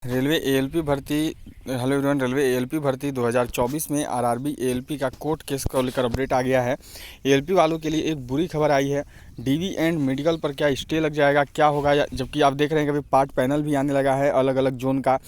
Railway ALP भर्ती hello everyone. Railway ALP भर्ती 2024 में आरआरबी एएलपी का कोर्ट केस को लेकर अपडेट आ गया है। एएलपी वालों के लिए एक बुरी खबर आई है। डीवी एंड मेडिकल पर क्या स्टे लग जाएगा, क्या होगा, जबकि आप देख रहे हैं कि अभी पार्ट पैनल भी आने लगा है अलग अलग जोन का।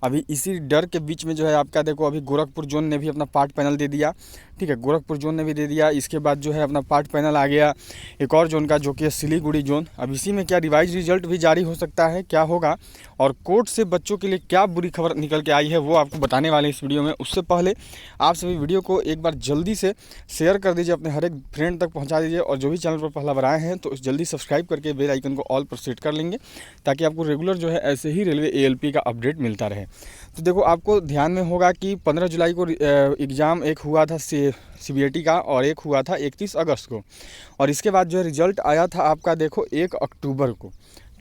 अभी इसी डर के बीच में जो है आपका देखो, अभी गोरखपुर जोन ने भी अपना पार्ट पैनल दे दिया। ठीक है, गोरखपुर जोन ने भी दे दिया। इसके बाद जो है अपना पार्ट पैनल आ गया एक और जोन का, जो कि सिलीगुड़ी जोन। अब इसी में क्या रिवाइज रिजल्ट भी जारी हो सकता है, क्या होगा और कोर्ट से बच्चों के लिए क्या बुरी खबर निकल के आई है, वो आपको बताने वाले हैं इस वीडियो में। उससे पहले आप सभी वीडियो को एक बार जल्दी से शेयर कर दीजिए, अपने हर एक फ्रेंड तक पहुंचा दीजिए, और जो भी चैनल पर पहला बार आए हैं तो जल्दी सब्सक्राइब करके बेल आइकन को ऑल पर सेट कर लेंगे, ताकि आपको रेगुलर जो है ऐसे ही रेलवे एएलपी का अपडेट मिलता रहे। तो देखो, आपको ध्यान में होगा कि 15 जुलाई को एग्ज़ाम एक हुआ था सीबीएटी का, और एक हुआ था 31 अगस्त को, और इसके बाद जो है रिज़ल्ट आया था आपका देखो 1 अक्टूबर को।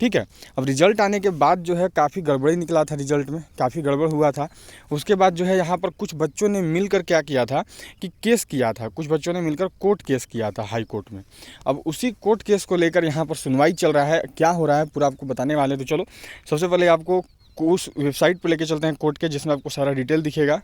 ठीक है, अब रिज़ल्ट आने के बाद जो है काफ़ी गड़बड़ी निकला था, रिज़ल्ट में काफ़ी गड़बड़ हुआ था। उसके बाद जो है यहाँ पर कुछ बच्चों ने मिलकर क्या किया था कि केस किया था, कुछ बच्चों ने मिलकर कोर्ट केस किया था हाई कोर्ट में। अब उसी कोर्ट केस को लेकर यहाँ पर सुनवाई चल रहा है। क्या हो रहा है पूरा आपको बताने वाले। तो चलो, सबसे पहले आपको उस वेबसाइट पर लेके चलते हैं कोर्ट के, जिसमें आपको सारा डिटेल दिखेगा।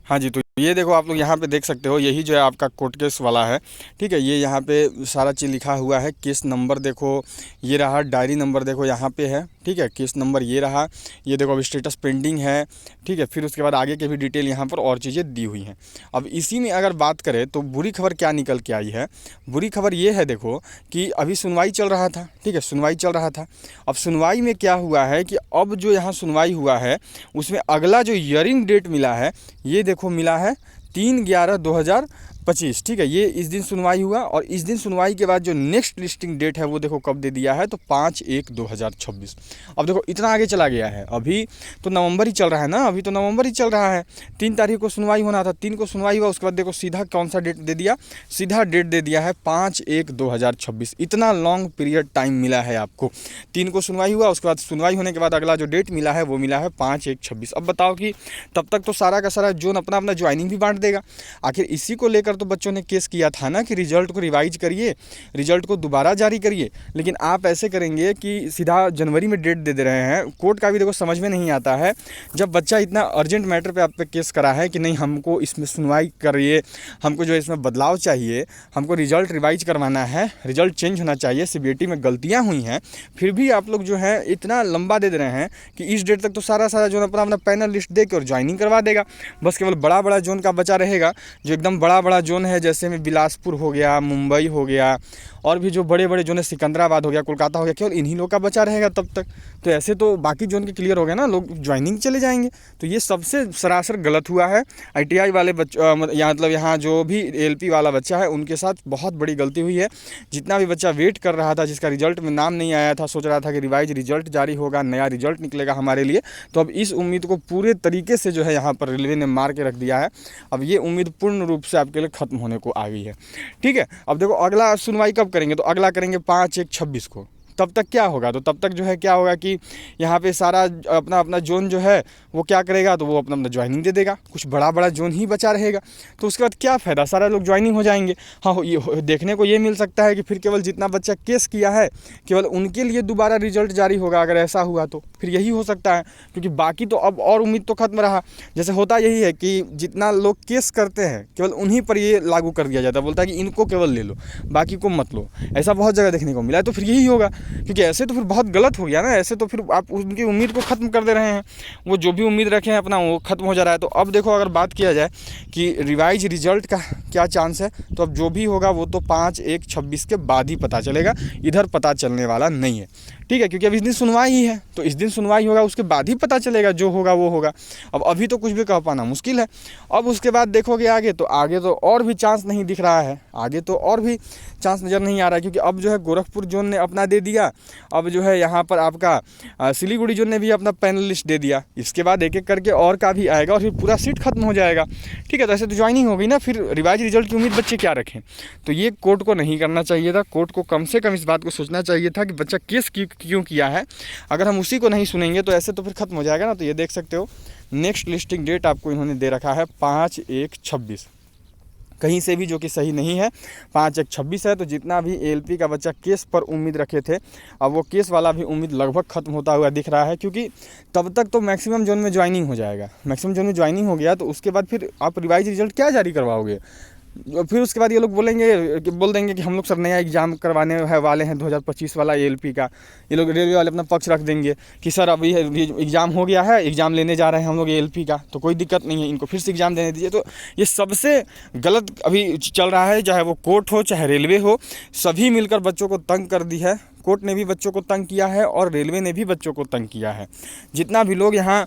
हाँ जी, तो ये देखो आप लोग यहाँ पे देख सकते हो, यही जो है आपका कोर्ट केस वाला है। ठीक है, ये यहाँ पे सारा चीज़ लिखा हुआ है। केस नंबर देखो ये रहा, डायरी नंबर देखो यहाँ पे है। ठीक है, केस नंबर ये रहा, ये देखो अब स्टेटस पेंडिंग है। ठीक है, फिर उसके बाद आगे के भी डिटेल यहाँ पर और चीज़ें दी हुई हैं। अब इसी में अगर बात करें तो बुरी खबर क्या निकल के आई है। बुरी खबर ये है देखो कि अभी सुनवाई चल रहा था। ठीक है, सुनवाई चल रहा था। अब सुनवाई में क्या हुआ है कि अब जो यहाँ सुनवाई हुआ है उसमें अगला जो हियरिंग डेट मिला है, ये देखो मिला है 3/11/2025। ठीक है, ये इस दिन सुनवाई हुआ, और इस दिन सुनवाई के बाद जो नेक्स्ट लिस्टिंग डेट है वो देखो कब दे दिया है, तो 5/1/2026। अब देखो इतना आगे चला गया है। अभी तो नवंबर ही चल रहा है ना, अभी तो नवंबर ही चल रहा है। 3 तारीख को सुनवाई होना था, 3 को सुनवाई हुआ। उसके बाद देखो सीधा कौन सा डेट दे दिया, सीधा डेट दे दिया है 5/1/2026। इतना लॉन्ग पीरियड टाइम मिला है आपको। 3 को सुनवाई हुआ, उसके बाद सुनवाई होने के बाद अगला जो डेट मिला है वो मिला है 5/1/26। अब बताओ कि तब तक तो सारा का सारा जोन अपना अपना ज्वाइनिंग भी बांट देगा। आखिर इसी को लेकर तो बच्चों ने केस किया था ना कि रिजल्ट को रिवाइज करिए, रिजल्ट को दोबारा जारी करिए। लेकिन आप ऐसे करेंगे कि सीधा जनवरी में डेट दे रहे हैं। कोर्ट का भी देखो समझ में नहीं आता है, जब बच्चा इतना अर्जेंट मैटर पे आप पे केस करा है कि नहीं हमको इसमें सुनवाई करिए, हमको जो है इसमें बदलाव चाहिए, हमको रिजल्ट रिवाइज करवाना है, रिजल्ट चेंज होना चाहिए, सीबीएटी में गलतियाँ हुई हैं, फिर भी आप लोग जो है इतना लंबा दे रहे हैं कि इस डेट तक तो सारा जो अपना अपना पैनल लिस्ट दे के और ज्वाइनिंग करवा देगा। बस केवल बड़ा बड़ा जोन का बचा रहेगा, जो एकदम बड़ा बड़ा जोन है, जैसे में बिलासपुर हो गया, मुंबई हो गया, और भी जो बड़े बड़े जोन है, सिकंदराबाद हो गया, कोलकाता हो गया, केवल इन्हीं लोग का बचा रहेगा तब तक। तो ऐसे तो बाकी जोन के क्लियर हो गया ना, लोग ज्वाइनिंग चले जाएंगे। तो ये सबसे सरासर गलत हुआ है। आईटीआई वाले मतलब यहाँ जो भी एएलपी वाला बच्चा है उनके साथ बहुत बड़ी गलती हुई है। जितना भी बच्चा वेट कर रहा था, जिसका रिजल्ट में नाम नहीं आया था, सोच रहा था कि रिवाइज रिजल्ट जारी होगा, नया रिजल्ट निकलेगा हमारे लिए, तो अब इस उम्मीद को पूरे तरीके से जो है यहाँ पर रेलवे ने मार के रख दिया है। अब ये उम्मीद पूर्ण रूप से आपके लिए खत्म होने को आ गई है। ठीक है, अब देखो अगला सुनवाई कब करेंगे, तो अगला करेंगे 5/1/26 को। तब तक क्या होगा, तो तब तक जो है क्या होगा कि यहाँ पे सारा अपना अपना जोन जो है वो क्या करेगा, तो वो अपना अपना ज्वाइनिंग दे देगा। कुछ बड़ा बड़ा जोन ही बचा रहेगा, तो उसके बाद क्या फ़ायदा, सारा लोग ज्वाइनिंग हो जाएंगे। हाँ, ये देखने को ये मिल सकता है कि फिर केवल जितना बच्चा केस किया है केवल उनके लिए दोबारा रिजल्ट जारी होगा। अगर ऐसा हुआ तो फिर यही हो सकता है, क्योंकि बाकी तो अब और उम्मीद तो खत्म रहा। जैसे होता यही है कि जितना लोग केस करते हैं केवल उन्हीं पर ये लागू कर दिया जाता है, बोलता है कि इनको केवल ले लो, बाकी को मत लो। ऐसा बहुत जगह देखने को मिला है, तो फिर यही होगा, क्योंकि ऐसे तो फिर बहुत गलत हो गया ना। ऐसे तो फिर आप उनकी उम्मीद को ख़त्म कर दे रहे हैं, वो जो भी उम्मीद रखे हैं अपना वो ख़त्म हो जा रहा है। तो अब देखो, अगर बात किया जाए कि रिवाइज रिजल्ट का क्या चांस है, तो अब जो भी होगा वो तो 5/1/26 के बाद ही पता चलेगा, इधर पता चलने वाला नहीं है। ठीक है, क्योंकि अब इस दिन सुनवाई ही है, तो इस दिन सुनवाई होगा, उसके बाद ही पता चलेगा, जो होगा वो होगा। अब अभी तो कुछ भी कह पाना मुश्किल है। अब उसके बाद देखोगे आगे तो और भी चांस नहीं दिख रहा है, आगे तो और भी चांस नज़र नहीं आ रहा है, क्योंकि अब जो है गोरखपुर जोन ने अपना दे दिया, अब जो है यहाँ पर आपका सिलीगुड़ी जोन ने भी अपना पैनल लिस्ट दे दिया। इसके बाद एक एक करके और का भी आएगा, और फिर पूरा सीट खत्म हो जाएगा। ठीक है, तो ऐसे तो ज्वाइनिंग हो गई ना, फिर रिवाइज रिजल्ट की उम्मीद बच्चे क्या रखें। तो ये कोर्ट को नहीं करना चाहिए था। कोर्ट को कम से कम इस बात को सोचना चाहिए था कि बच्चा केस क्यों किया है। अगर हम उसी को नहीं सुनेंगे तो ऐसे तो फिर खत्म हो जाएगा ना। तो ये देख सकते हो, नेक्स्ट लिस्टिंग डेट आपको इन्होंने दे रखा है 5/1/26। कहीं से भी, जो कि सही नहीं है। 5-1-26 है। तो जितना भी एएलपी का बच्चा केस पर उम्मीद रखे थे, अब वो केस वाला भी उम्मीद लगभग खत्म होता हुआ दिख रहा है, क्योंकि तब तक तो मैक्सिमम जोन में ज्वाइनिंग हो जाएगा। मैक्सिमम जोन में ज्वाइनिंग हो गया तो उसके बाद फिर आप रिवाइज रिजल्ट क्या जारी करवाओगे? फिर उसके बाद ये लोग बोल देंगे कि हम लोग सर नया एग्ज़ाम करवाने है वाले हैं 2025 वाला एएलपी का। ये लोग रेलवे वाले अपना पक्ष रख देंगे कि सर अभी एग्ज़ाम हो गया है, एग्ज़ाम लेने जा रहे हैं हम लोग एएलपी का, तो कोई दिक्कत नहीं है, इनको फिर से एग्ज़ाम देने दीजिए। तो ये सबसे गलत अभी चल रहा है, चाहे वो कोर्ट हो चाहे रेलवे हो, सभी मिलकर बच्चों को तंग कर दी है। कोर्ट ने भी बच्चों को तंग किया है और रेलवे ने भी बच्चों को तंग किया है। जितना भी लोग यहाँ,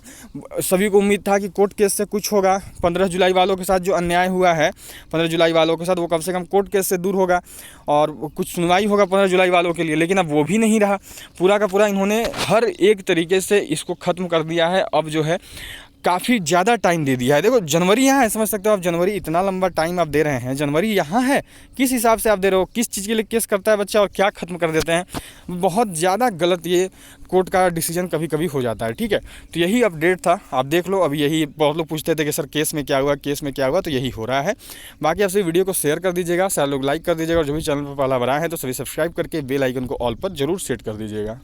सभी को उम्मीद था कि कोर्ट केस से कुछ होगा, 15 जुलाई वालों के साथ जो अन्याय हुआ है 15 जुलाई वालों के साथ, वो कम से कम कोर्ट केस से दूर होगा और कुछ सुनवाई होगा 15 जुलाई वालों के लिए, लेकिन अब वो भी नहीं रहा। पूरा का पूरा इन्होंने हर एक तरीके से इसको ख़त्म कर दिया है। अब जो है काफ़ी ज़्यादा टाइम दे दिया है। देखो जनवरी यहाँ है, समझ सकते हो आप, जनवरी इतना लंबा टाइम आप दे रहे हैं, जनवरी यहाँ है, किस हिसाब से आप दे रहे हो, किस चीज़ के लिए केस करता है बच्चा और क्या ख़त्म कर देते हैं। बहुत ज़्यादा गलत ये कोर्ट का डिसीजन कभी कभी हो जाता है। ठीक है, तो यही अपडेट था, आप देख लो। अभी यही बहुत लोग पूछते थे कि सर केस में क्या हुआ, केस में क्या हुआ, तो यही हो रहा है। बाकी आपसे वीडियो को शेयर कर दीजिएगा, सारे लोग लाइक कर दीजिएगा और जो भी चैनल पर पहला बना है तो सभी सब्सक्राइब करके बेल आइकन को ऑल पर जरूर सेट कर दीजिएगा।